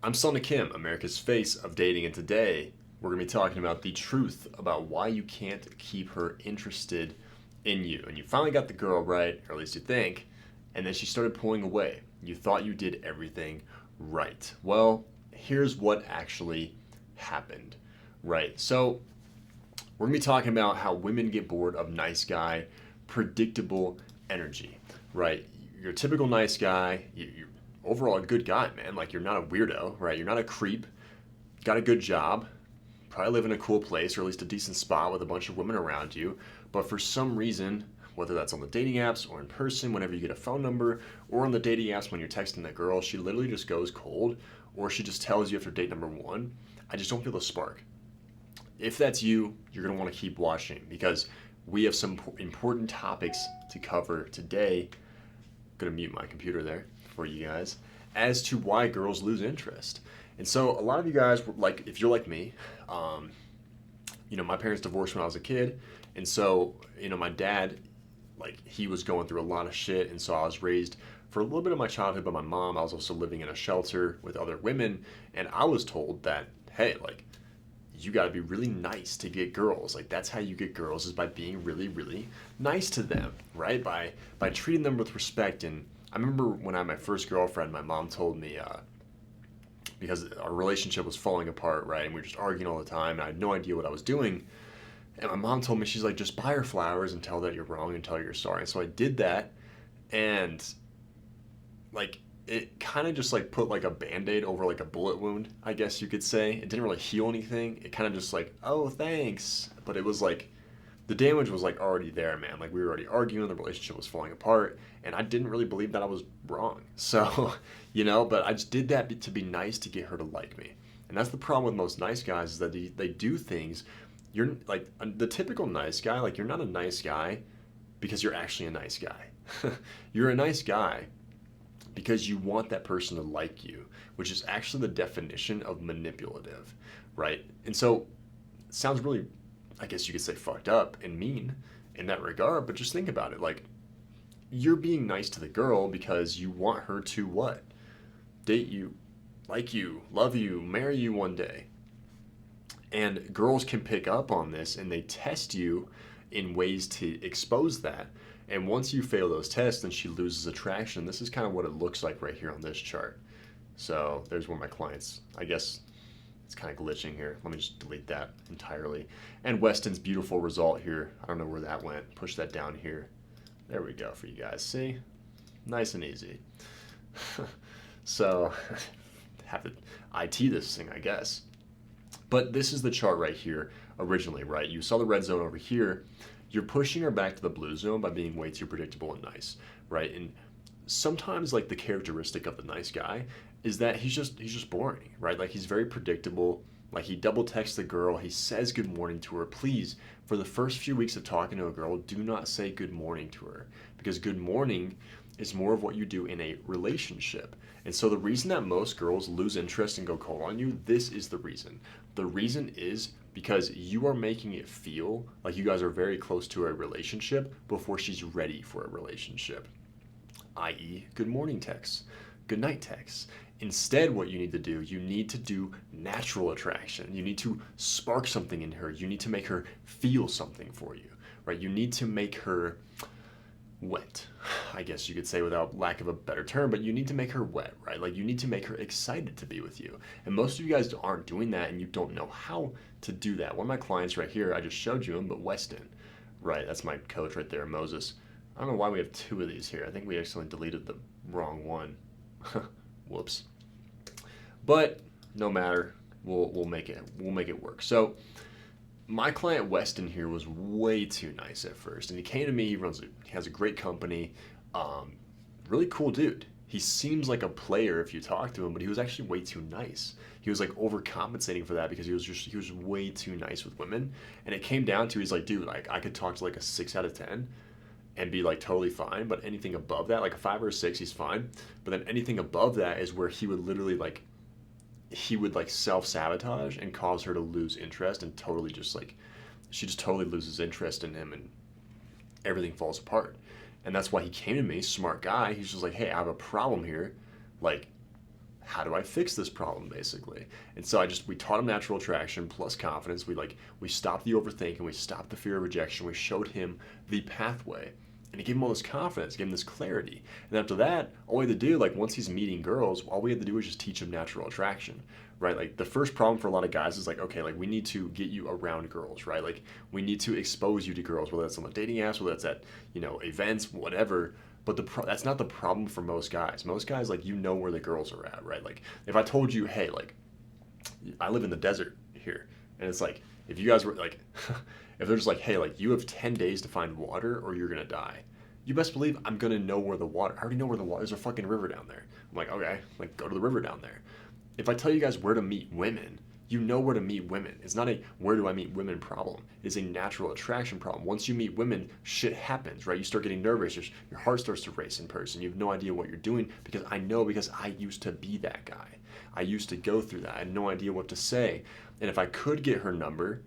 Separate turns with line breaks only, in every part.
I'm Sona Kim, America's face of dating, and today we're going to be talking about the truth about why you can't keep her interested in you. And you finally got the girl right, or at least you think, and then she started pulling away. You thought you did everything right. Well, here's what actually happened, right? So, we're going to be talking about how women get bored of nice guy, predictable energy, right? You're a typical nice guy. You're overall a good guy, man. Like, you're not a weirdo, right? You're not a creep. Got a good job. Probably live in a cool place or at least a decent spot with a bunch of women around you. But for some reason, whether that's on the dating apps or in person, whenever you get a phone number, or on the dating apps when you're texting that girl, she literally just goes cold, or she just tells you after date number one, I just don't feel the spark. If that's you, you're going to want to keep watching because we have some important topics to cover today. I'm going to mute my computer there for you guys as to why girls lose interest. And so a lot of you guys, like, if you're like me, my parents divorced when I was a kid. And so, my dad, like, he was going through a lot of shit. And so I was raised for a little bit of my childhood by my mom. I was also living in a shelter with other women. And I was told that, hey, like, you got to be really nice to get girls. Like, that's how you get girls, is by being really, really nice to them, right? By treating them with respect. And I remember when I had my first girlfriend, my mom told me, because our relationship was falling apart, right? And we were just arguing all the time, and I had no idea what I was doing. And my mom told me, she's like, just buy her flowers and tell that you're wrong and tell her you're sorry. And so I did that, and like, it kind of just like put like a band-aid over like a bullet wound, I guess you could say. It didn't really heal anything. It kind of just like, oh, thanks. But it was like, the damage was like already there, man. Like, we were already arguing, the relationship was falling apart, and I didn't really believe that I was wrong. So, but I just did that to be nice to get her to like me. And that's the problem with most nice guys, is that they do things. You're like the typical nice guy, like, you're not a nice guy because you're actually a nice guy. You're a nice guy because you want that person to like you, which is actually the definition of manipulative, right? And so it sounds really, I guess you could say, fucked up and mean in that regard, but just think about it. Like, you're being nice to the girl because you want her to what? Date you, like you, love you, marry you one day. And girls can pick up on this and they test you in ways to expose that. And once you fail those tests, then she loses attraction. This is kind of what it looks like right here on this chart. So there's one of my clients. I guess it's kind of glitching here. Let me just delete that entirely. And Weston's beautiful result here. I don't know where that went. Push that down here. There we go for you guys. See? Nice and easy. So have to IT this thing, I guess. But this is the chart right here originally, right? You saw the red zone over here. You're pushing her back to the blue zone by being way too predictable and nice, right? And sometimes, like, the characteristic of the nice guy is that he's just boring, right? Like, he's very predictable. Like, he double texts the girl, he says good morning to her. Please, for the first few weeks of talking to a girl, do not say good morning to her, because good morning is more of what you do in a relationship. And so the reason that most girls lose interest and go cold on you, this is the reason. The reason is because you are making it feel like you guys are very close to a relationship before she's ready for a relationship, i.e., good morning texts, good night texts. Instead, what you need to do, you need to do natural attraction. You need to spark something in her. You need to make her feel something for you, right? You need to make her wet, I guess you could say, without lack of a better term, but you need to make her wet, right? Like, you need to make her excited to be with you. And most of you guys aren't doing that, and you don't know how to do that. One of my clients right here, I just showed you him, but Weston, right? That's my coach right there, Moses. I don't know why we have two of these here. I think we accidentally deleted the wrong one. Whoops. But no matter, we'll make it work. So my client Weston here was way too nice at first, and he came to me. He has a great company, really cool dude. He seems like a player if you talk to him, but he was actually way too nice. He was like overcompensating for that because he was way too nice with women, and it came down to, he's like, dude, like, I could talk to like a 6 out of 10 and be like totally fine, but anything above that, like a 5 or a 6, he's fine. But then anything above that is where he would literally like self-sabotage and cause her to lose interest, and totally just like, she just totally loses interest in him and everything falls apart. And that's why he came to me, smart guy. He's just like, hey, I have a problem here. Like, how do I fix this problem, basically? And so we taught him natural attraction plus confidence. We stopped the overthinking, we stopped the fear of rejection, we showed him the pathway. And it gave him all this confidence, gave him this clarity. And after that, all we had to do, like once he's meeting girls, all we had to do was just teach him natural attraction, right? Like the first problem for a lot of guys is like, okay, like we need to get you around girls, right? Like we need to expose you to girls, whether that's on the dating apps, whether that's at, events, whatever. But that's not the problem for most guys. Most guys, like, where the girls are at, right? Like if I told you, hey, like I live in the desert here, and it's like, if you guys were like, if they're just like, hey, like you have 10 days to find water or you're gonna die, you best believe I'm gonna know where the water, I already know where the water, there's a fucking river down there. I'm like, okay, like go to the river down there. If I tell you guys where to meet women, you know where to meet women. It's not a where do I meet women problem. It's a natural attraction problem. Once you meet women, shit happens, right? You start getting nervous. Your heart starts to race in person. You have no idea what you're doing because I used to be that guy. I used to go through that. I had no idea what to say. And if I could get her number,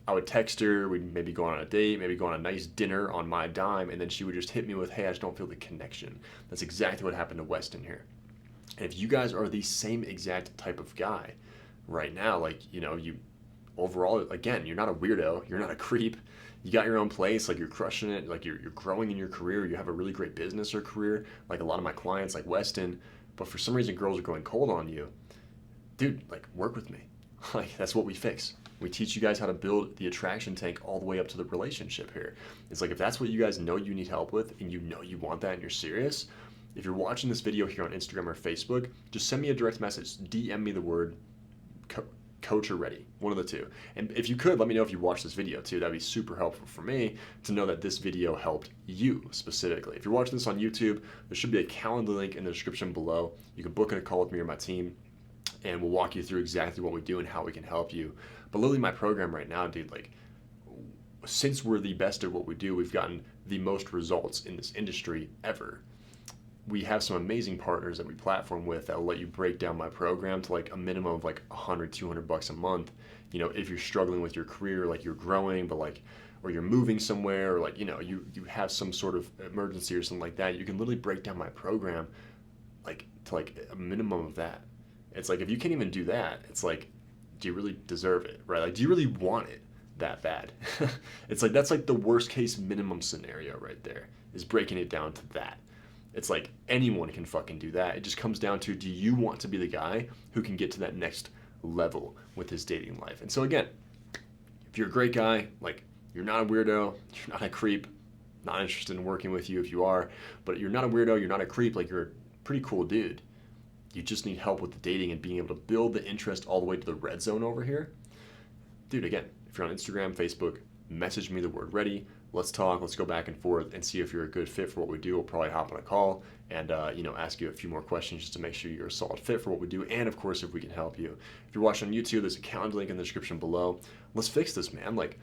I would text her, we'd maybe go on a date, maybe go on a nice dinner on my dime, and then she would just hit me with, hey, I just don't feel the connection. That's exactly what happened to Weston here. And if you guys are the same exact type of guy right now, like, you overall, again, you're not a weirdo, you're not a creep, you got your own place, like you're crushing it, like you're growing in your career, you have a really great business or career, like a lot of my clients, like Weston, but for some reason girls are going cold on you, dude, like work with me. Like that's what we fix. We teach you guys how to build the attraction tank all the way up to the relationship here. It's like if that's what you guys know you need help with and you know you want that and you're serious, if you're watching this video here on Instagram or Facebook, just send me a direct message, DM me the word coach or ready, one of the two. And if you could, let me know if you watched this video too. That'd be super helpful for me to know that this video helped you specifically. If you're watching this on YouTube, there should be a calendar link in the description below. You can book in a call with me or my team, and we'll walk you through exactly what we do and how we can help you. But literally my program right now, dude, like since we're the best at what we do, we've gotten the most results in this industry ever. We have some amazing partners that we platform with that will let you break down my program to like a minimum of like $100-200 a month. If you're struggling with your career, like you're growing, but like, or you're moving somewhere, or like, you have some sort of emergency or something like that, you can literally break down my program like to like a minimum of that. It's like, if you can't even do that, it's like, do you really deserve it, right? Like, do you really want it that bad? It's like, that's like the worst case minimum scenario right there, is breaking it down to that. It's like anyone can fucking do that. It just comes down to, do you want to be the guy who can get to that next level with his dating life? And so again, if you're a great guy, like you're not a weirdo, you're not a creep, not interested in working with you if you are, but you're not a weirdo, you're not a creep, like you're a pretty cool dude. You just need help with the dating and being able to build the interest all the way to the red zone over here. Dude, again, if you're on Instagram, Facebook, message me the word ready. Let's talk. Let's go back and forth and see if you're a good fit for what we do. We'll probably hop on a call and ask you a few more questions just to make sure you're a solid fit for what we do. And of course, if we can help you. If you're watching on YouTube, there's a calendar link in the description below. Let's fix this, man. Like,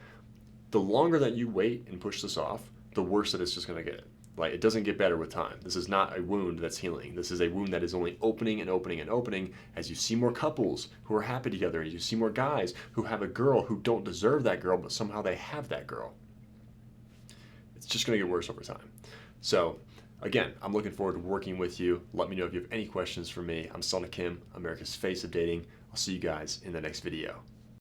the longer that you wait and push this off, the worse that it's just gonna get. Like, it doesn't get better with time. This is not a wound that's healing. This is a wound that is only opening and opening and opening as you see more couples who are happy together, and you see more guys who have a girl who don't deserve that girl, but somehow they have that girl. It's just gonna get worse over time. So again, I'm looking forward to working with you. Let me know if you have any questions for me. I'm Sonic Kim, America's Face of Dating. I'll see you guys in the next video.